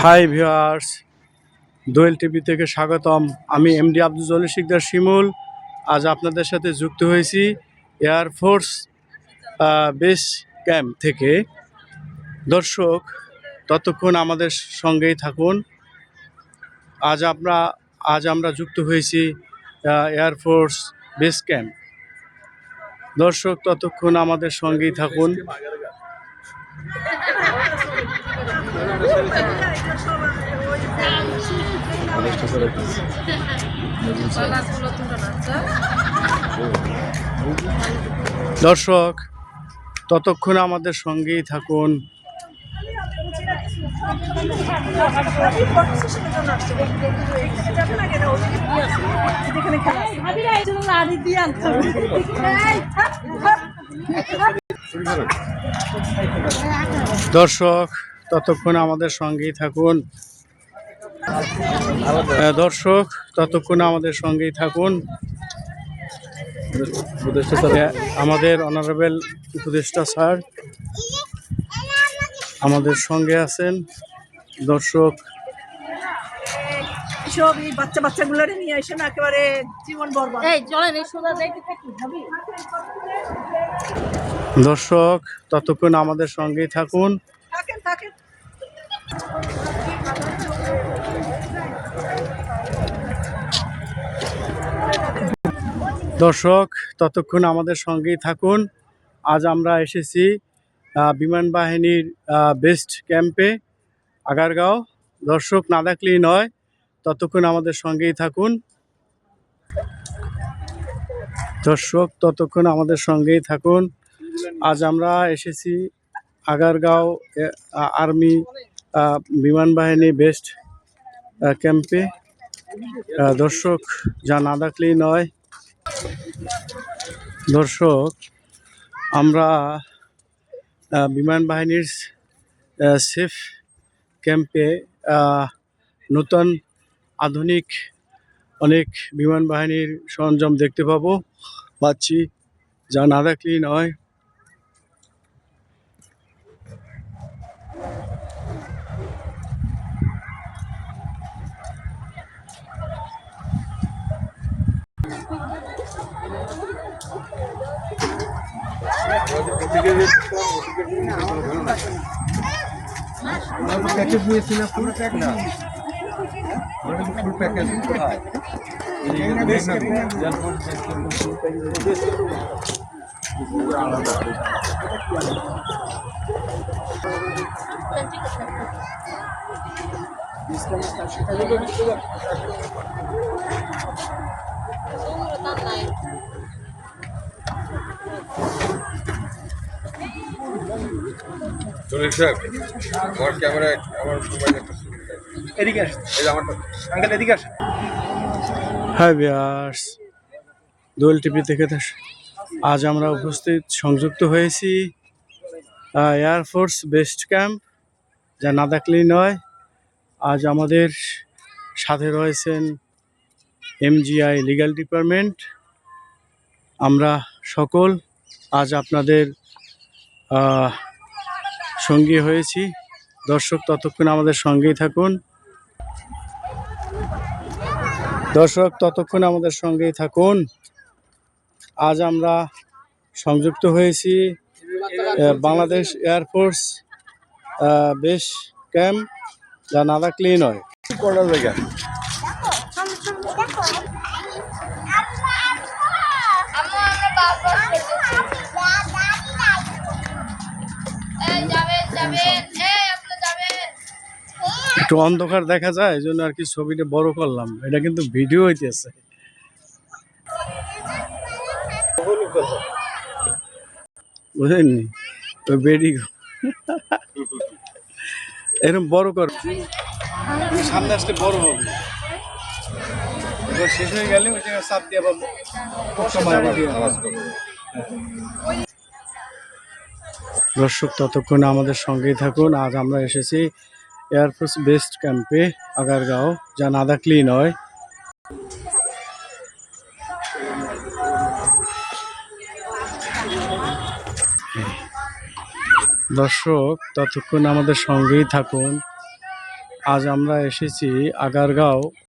Hi viewers, দোয়েল TV থেকে স্বাগতম। আমি এমডি আব্দুল জলিল শিকদার শিমুল। আজ আপনাদের সাথে যুক্ত হয়েছি এয়ারফোর্স বেস ক্যাম্প থেকে। দর্শক, ততক্ষণ আমাদের সঙ্গেই থাকুন। আজ আমরা যুক্ত হয়েছি এয়ারফোর্স বেস ক্যাম্প। দর্শক, ততক্ষণ আমাদের সঙ্গেই থাকুন। দর্শক, ততক্ষণ আমাদের সঙ্গেই থাকুন। দর্শক, ততক্ষণ আমাদের সঙ্গেই থাকুন। দর্শক, ততক্ষণ আমাদের সঙ্গেই থাকুন। আমাদের অনারেবল উপদেষ্টা স্যার আমাদের সঙ্গে আছেন। দর্শক, সব এই বাচ্চাগুলো নিয়ে আসে না, একেবারে জীবন বরবাদ। দর্শক, ততক্ষণ আমাদের সঙ্গেই থাকুন। দর্শক, ততক্ষণ আমাদের সঙ্গেই থাকুন। আজ আমরা এসেছি বিমান বাহিনীর বেস্ট ক্যাম্পে আগারগাঁও। দর্শক, না দেখলেই নয়, ততক্ষণ আমাদের সঙ্গেই থাকুন। দর্শক, ততক্ষণ আমাদের সঙ্গেই থাকুন। আজ আমরা এসেছি আগারগাঁও আর্মি বিমান বাহিনী বেস্ট ক্যাম্পে। দর্শক, যা না দেখলেই নয়। দর্শক, আমরা বিমান বাহিনীর সেফ ক্যাম্পে নতুন আধুনিক অনেক বিমান বাহিনীর সরঞ্জাম দেখতে পাচ্ছি, যা না দেখলেই নয়। জলিল সাহেব, আমার ক্যামেরা আমার মোবাইল একটা এদিকে আসে, এই আমারটা আঙ্কেল এদিকে আসে। হাই ভিউয়ার্স, দোয়েল টিভি থেকে আজ আমরা সংযুক্ত হয়েছি এয়ারফোর্স বেস্ট ক্যাম্প, যা না দেখলেই নয়। আজ আমাদের সাথে রয়েছেন এমজিআই লিগ্যাল ডিপার্টমেন্ট। আমরা সকল আজ আপনাদের সঙ্গী হয়েছি। দর্শক, ততক্ষণ আমাদের সঙ্গেই থাকুন। দর্শক, ততক্ষণ আমাদের সঙ্গেই থাকুন। আজ আমরা সংযুক্ত হয়েছি বাংলাদেশ এয়ারফোর্স বেস ক্যাম্প, যা না দেখলেই নয়। করার জায়গা একটু অন্ধকার দেখা যায়, এই জন্য আর কি ছবিটা বড় করলাম। এটা কিন্তু ভিডিও হইতেছে, বুঝলেননি? তো বেডি এরকম বড় কর, সামনে আসলে বড় হবে। এবার শেষ হয়ে গেলে ওই জায়গায় চাপ দিয়ে আবার দর্শক, ততক্ষণ আমাদের সঙ্গেই থাকুন। আজ আমরা এসেছি এয়ারফোর্স বেস্ট ক্যাম্পে আগারগাঁও, যা না দেখলেই নয়। দর্শক, ততক্ষণ আমাদের সঙ্গেই থাকুন। আজ আমরা এসেছি আগারগাঁও